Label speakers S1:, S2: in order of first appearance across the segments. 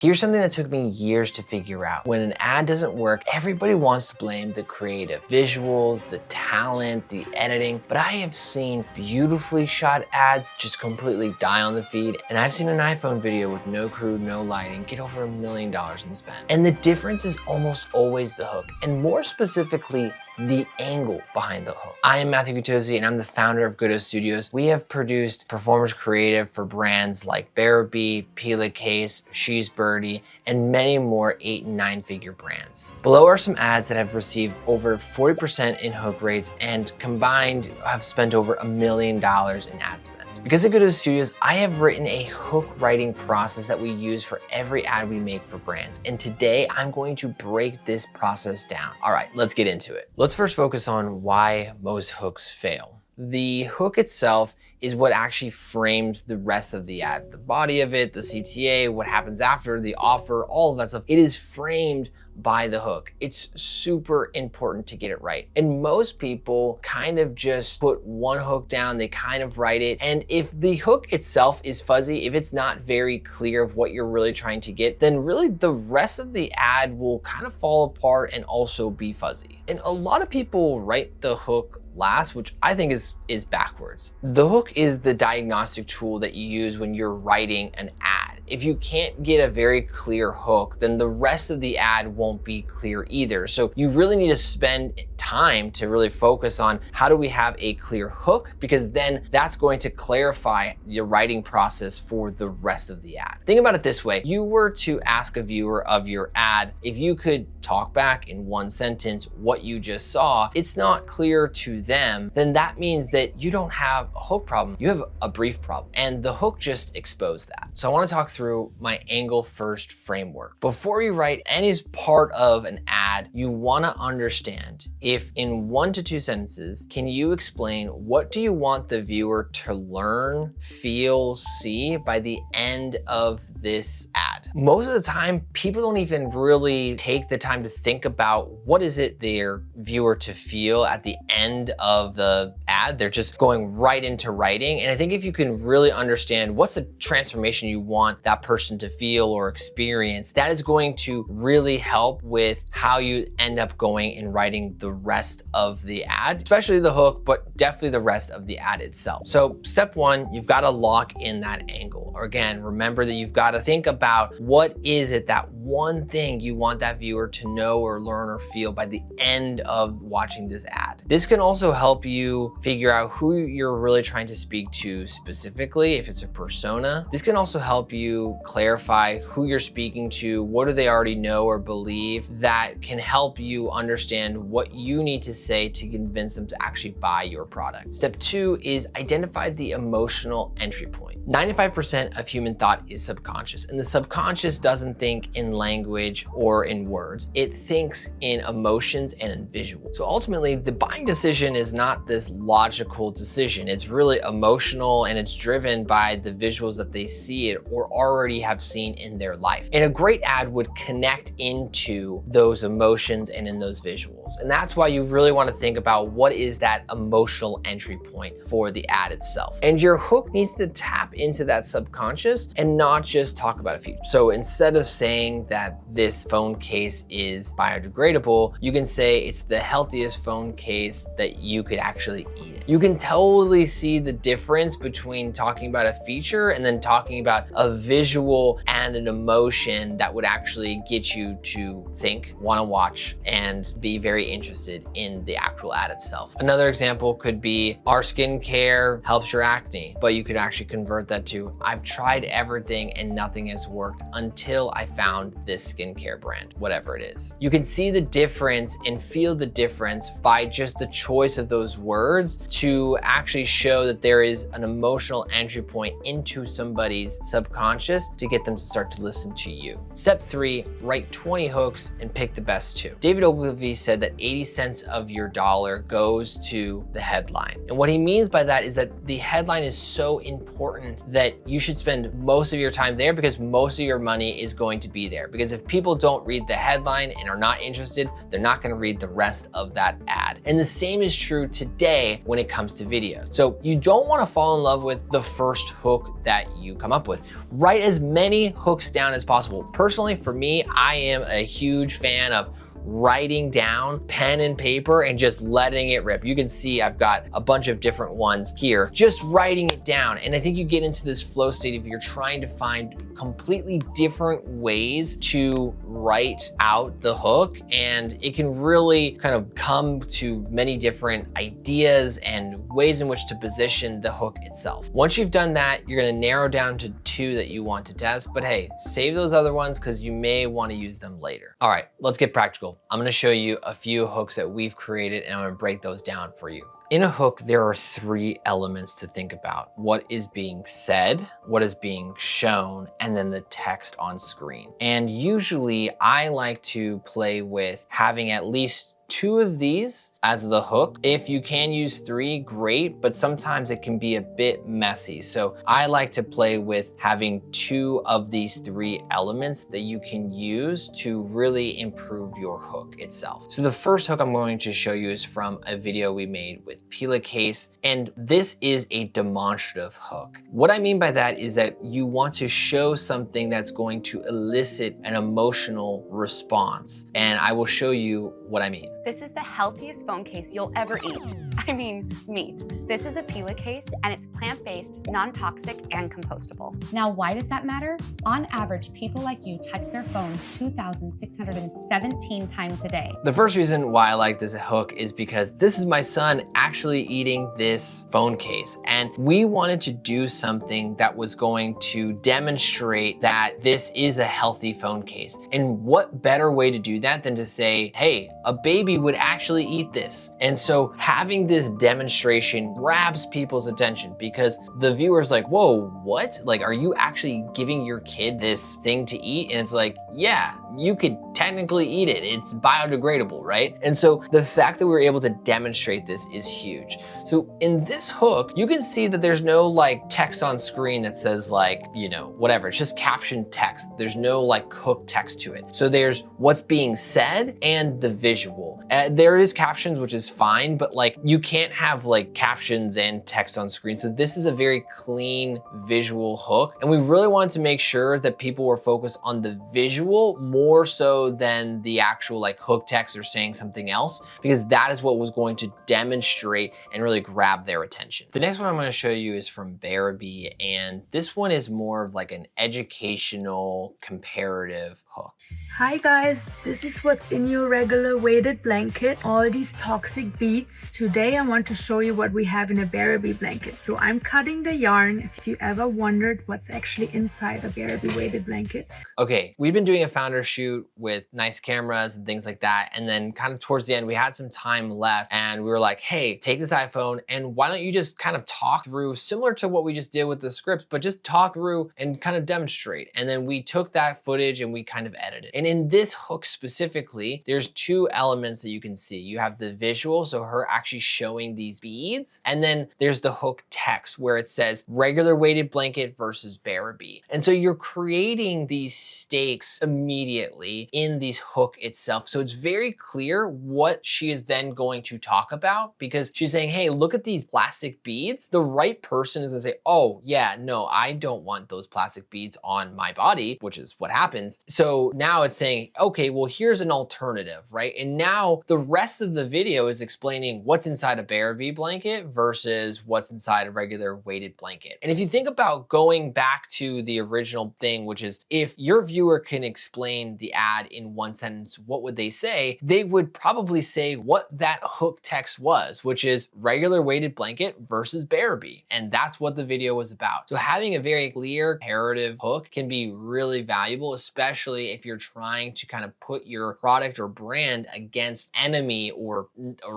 S1: Here's something that took me years to figure out. When an ad doesn't work, everybody wants to blame the creative visuals, the talent, the editing, but I have seen beautifully shot ads just completely die on the feed, and I've seen an iPhone video with no crew, no lighting, get over $1 million in spend. And the difference is almost always the hook, and more specifically, the angle behind the hook. I am Matthew Gutozzi, and I'm the founder of Goodo Studios. We have produced performance creative for brands like Bearby, Pela Case, She's Birdie, and many more 8 and 9 figure brands. Below are some ads that have received over 40% in hook rates and combined have spent over $1 million in ad spend. Because at Goodo Studios, I have written a hook writing process that we use for every ad we make for brands. And today I'm going to break this process down. All right, let's get into it. Let's first focus on why most hooks fail. The hook itself is what actually frames the rest of the ad. The body of it, the CTA, what happens after, the offer, all of that stuff. It is framed by the hook. It's super important to get it right. And most people kind of just put one hook down, they kind of write it. And if the hook itself is fuzzy, if it's not very clear of what you're really trying to get, then really the rest of the ad will kind of fall apart and also be fuzzy. And a lot of people write the hook last, which I think is backwards. The hook is the diagnostic tool that you use when you're writing an ad. If you can't get a very clear hook, then the rest of the ad won't be clear either. So you really need to spend time to really focus on how do we have a clear hook, because then that's going to clarify your writing process for the rest of the ad. Think about it this way. You were to ask a viewer of your ad, if you could talk back in one sentence what you just saw, it's not clear to them, then that means that you don't have a hook problem, you have a brief problem. And the hook just exposed that. So I want to talk through my angle first framework. Before you write any part of an ad, you want to understand if in 1 to 2 sentences, can you explain what do you want the viewer to learn, feel, see by the end of this ad? Most of the time, people don't even really take the time to think about what is it their viewer to feel at the end of the ad. They're just going right into writing. And I think if you can really understand what's the transformation you want that person to feel or experience, that is going to really help with how you end up going and writing the rest of the ad, especially the hook, but definitely the rest of the ad itself. So step 1, you've got to lock in that angle. Or again, remember that you've got to think about what is it, that one thing you want that viewer to know or learn or feel by the end of watching this ad. This can also help you figure out who you're really trying to speak to specifically, if it's a persona. This can also help you clarify who you're speaking to, what do they already know or believe, that can help you understand what you need to say to convince them to actually buy your product. Step 2 is identify the emotional entry point. 95% of human thought is subconscious, and the subconscious doesn't think in language or in words. It thinks in emotions and in visuals. So ultimately, the buying decision is not this logical decision. It's really emotional, and it's driven by the visuals that they see it or already have seen in their life. And a great ad would connect into those emotions and in those visuals. And that's why you really want to think about what is that emotional entry point for the ad itself. And your hook needs to tap into that subconscious and not just talk about a feature. So instead of saying that this phone case is biodegradable, you can say it's the healthiest phone case that you could actually eat it. You can totally see the difference between talking about a feature and then talking about a visual and an emotion that would actually get you to think, want to watch, and be very interested in the actual ad itself. Another example could be our skincare helps your acne, but you could actually convert that to I've tried everything and nothing has worked until I found this skincare brand, whatever it is. You can see the difference and feel the difference by just the choice of those words to actually show that there is an emotional entry point into somebody's subconscious to get them to start to listen to you. Step 3, write 20 hooks and pick the best 2. David Ogilvy said that that 80 cents of your dollar goes to the headline. And what he means by that is that the headline is so important that you should spend most of your time there because most of your money is going to be there. Because if people don't read the headline and are not interested, they're not gonna read the rest of that ad. And the same is true today when it comes to video. So you don't wanna fall in love with the first hook that you come up with. Write as many hooks down as possible. Personally, for me, I am a huge fan of writing down, pen and paper, and just letting it rip. You can see I've got a bunch of different ones here, just writing it down. And I think you get into this flow state if you're trying to find completely different ways to write out the hook, and it can really kind of come to many different ideas and ways in which to position the hook itself. Once you've done that, you're gonna narrow down to 2 that you want to test, but hey, save those other ones because you may want to use them later. All right, let's get practical. I'm gonna show you a few hooks that we've created and I'm gonna break those down for you. In a hook, there are 3 elements to think about. What is being said, what is being shown, and then the text on screen. And usually I like to play with having at least 2 of these as the hook. If you can use 3, great, but sometimes it can be a bit messy. So I like to play with having 2 of these 3 elements that you can use to really improve your hook itself. So the first hook I'm going to show you is from a video we made with Pela case, and this is a demonstrative hook. What I mean by that is that you want to show something that's going to elicit an emotional response, and I will show you what I mean.
S2: This is the healthiest phone case you'll ever eat. I mean, meat. This is a Pela case, and it's plant-based, non-toxic, and compostable.
S3: Now, why does that matter? On average, people like you touch their phones 2,617 times a day.
S1: The first reason why I like this hook is because this is my son actually eating this phone case. And we wanted to do something that was going to demonstrate that this is a healthy phone case. And what better way to do that than to say, hey, a baby would actually eat this. And so having this demonstration grabs people's attention because the viewer's like, whoa, what? Like, are you actually giving your kid this thing to eat? And it's like, yeah, you could technically eat it. It's biodegradable, right? And so the fact that we were able to demonstrate this is huge. So in this hook, you can see that there's no like text on screen that says like, you know, whatever. It's just captioned text. There's no like hook text to it. So there's what's being said and the visual. There is captions, which is fine, but like you can't have like captions and text on screen. So this is a very clean visual hook. And we really wanted to make sure that people were focused on the visual more so than the actual like hook text or saying something else, because that is what was going to demonstrate and really grab their attention. The next one I'm going to show you is from Comparative, and this one is more of like an educational comparative hook.
S4: Hi guys, this is what's in your regular weighted blanket, all these toxic beads. Today I want to show you what we have in a Comparative blanket. So I'm cutting the yarn. If you ever wondered what's actually inside a Comparative weighted blanket.
S1: Okay, we've been doing a founder shoot with nice cameras and things like that, and then kind of towards the end we had some time left and we were like, hey, take this iPhone and why don't you just kind of talk through, similar to what we just did with the scripts, but just talk through and kind of demonstrate. And then we took that footage and we kind of edited. And in this hook specifically, there's 2 elements that you can see. You have the visual, so her actually showing these beads, and then there's the hook text where it says regular weighted blanket versus Comparative. And so you're creating these stakes immediately in the hook itself. So it's very clear what she is then going to talk about, because she's saying, hey, look at these plastic beads. The right person is gonna say, oh yeah, no, I don't want those plastic beads on my body, which is what happens. So now it's saying, okay, well, here's an alternative, right? And now the rest of the video is explaining what's inside a Comparative blanket versus what's inside a regular weighted blanket. And if you think about going back to the original thing, which is if your viewer can explain the ad in 1 sentence, what would they say? They would probably say what that hook text was, which is regular weighted blanket versus Comparative. And that's what the video was about. So having a very clear comparative hook can be really valuable, especially if you're trying to kind of put your product or brand against enemy or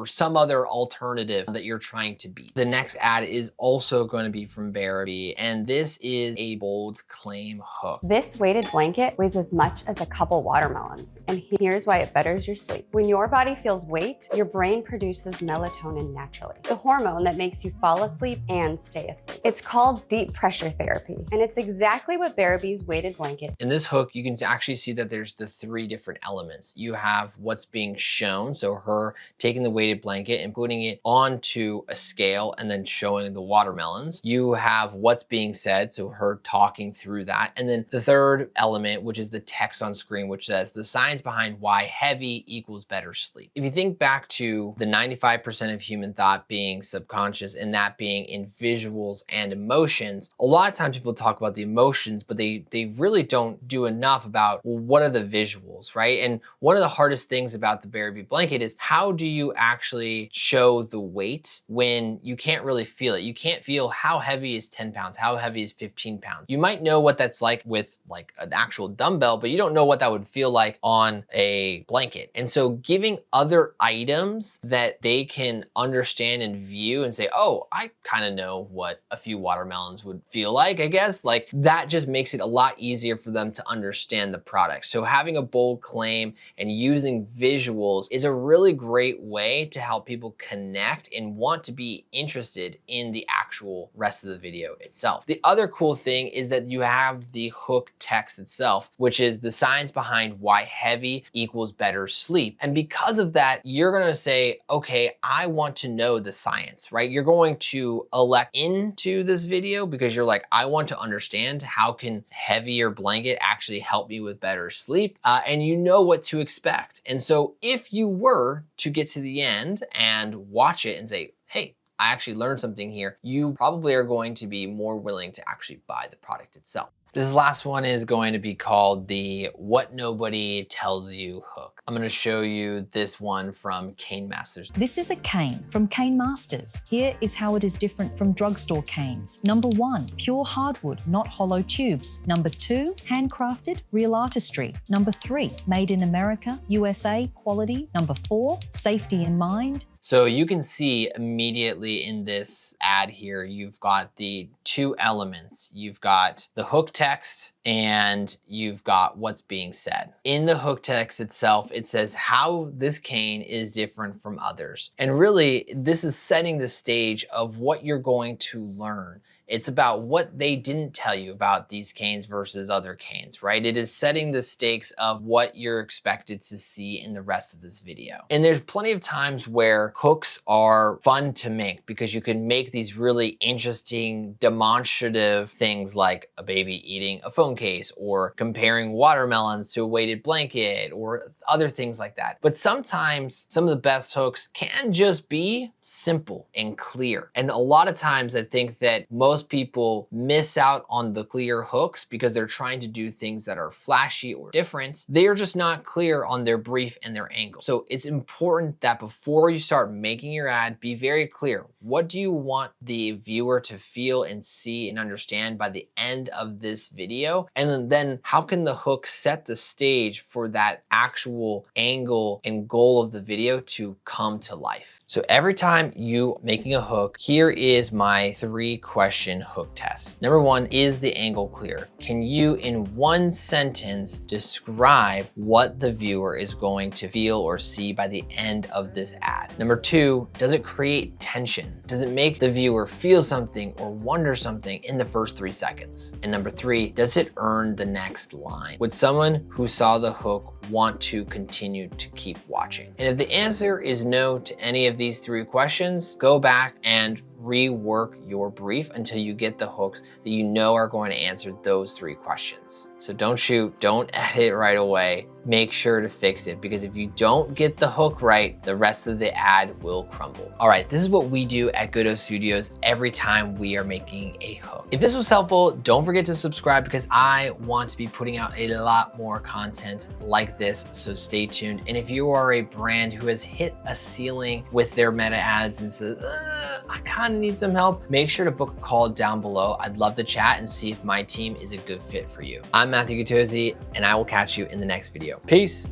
S1: some other alternative that you're trying to beat. The next ad is also going to be from Comparative, and this is a bold claim hook.
S2: This weighted blanket weighs as much as a couple watermelons. watermelons, and here's why it betters your sleep. When your body feels weight, your brain produces melatonin naturally, the hormone that makes you fall asleep and stay asleep. It's called deep pressure therapy, and it's exactly what Bearabee's weighted blanket.
S1: In this hook, you can actually see that there's the 3 different elements. You have what's being shown, so her taking the weighted blanket and putting it onto a scale and then showing the watermelons. You have what's being said, so her talking through that. And then the third element, which is the text on screen, which says the science behind why heavy equals better sleep. If you think back to the 95% of human thought being subconscious and that being in visuals and emotions, a lot of times people talk about the emotions, but they really don't do enough about, well, what are the visuals, right? And one of the hardest things about the Bearabee blanket is how do you actually show the weight when you can't really feel it? You can't feel how heavy is 10 pounds, how heavy is 15 pounds. You might know what that's like with like an actual dumbbell, but you don't know what that would feel like on a blanket. And so giving other items that they can understand and view and say, oh, I kind of know what a few watermelons would feel like, I guess, like that just makes it a lot easier for them to understand the product. So having a bold claim and using visuals is a really great way to help people connect and want to be interested in the actual rest of the video itself. The other cool thing is that you have the hook text itself, which is the science behind why heavy equals better sleep. And because of that, you're gonna say, okay, I want to know the science, right? You're going to elect into this video because you're like, I want to understand how can heavier blanket actually help me with better sleep, and you know what to expect. And so if you were to get to the end and watch it and say, hey, I actually learned something here, you probably are going to be more willing to actually buy the product itself. This last one is going to be called the What Nobody Tells You hook. I'm gonna show you this one from Cane Masters.
S5: This is a cane from Cane Masters. Here is how it is different from drugstore canes. Number 1, pure hardwood, not hollow tubes. Number 2, handcrafted, real artistry. Number 3, made in America, USA, quality. Number 4, safety in mind.
S1: So you can see immediately in this ad here, you've got the 2 elements. You've got the hook text and you've got what's being said. In the hook text itself, it says how this cane is different from others. And really, this is setting the stage of what you're going to learn. It's about what they didn't tell you about these canes versus other canes, right? It is setting the stakes of what you're expected to see in the rest of this video. And there's plenty of times where hooks are fun to make because you can make these really interesting demonstrative things like a baby eating a phone case or comparing watermelons to a weighted blanket or other things like that. But sometimes some of the best hooks can just be simple and clear. And a lot of times I think that most people miss out on the clear hooks because they're trying to do things that are flashy or different. They're just not clear on their brief and their angle. So it's important that before you start making your ad, be very clear. What do you want the viewer to feel and see and understand by the end of this video? And then how can the hook set the stage for that actual angle and goal of the video to come to life? So every time you making a hook, here is my 3 question hook test. Number 1, is the angle clear? Can you in 1 sentence describe what the viewer is going to feel or see by the end of this ad? Number 2, does it create tension? Does it make the viewer feel something or wonder something in the first 3 seconds? And number 3, does it earn the next line? Would someone who saw the hook want to continue to keep watching? And if the answer is no to any of these 3 questions, go back and rework your brief until you get the hooks that you know are going to answer those 3 questions. So don't shoot, don't edit right away. Make sure to fix it because if you don't get the hook right, the rest of the ad will crumble. All right, this is what we do at Goodo Studios every time we are making a hook. If this was helpful, don't forget to subscribe because I want to be putting out a lot more content like this, so stay tuned. And if you are a brand who has hit a ceiling with their meta ads and says, I kind of need some help, make sure to book a call down below. I'd love to chat and see if my team is a good fit for you. I'm Matthew Gutozzi, and I will catch you in the next video. Peace.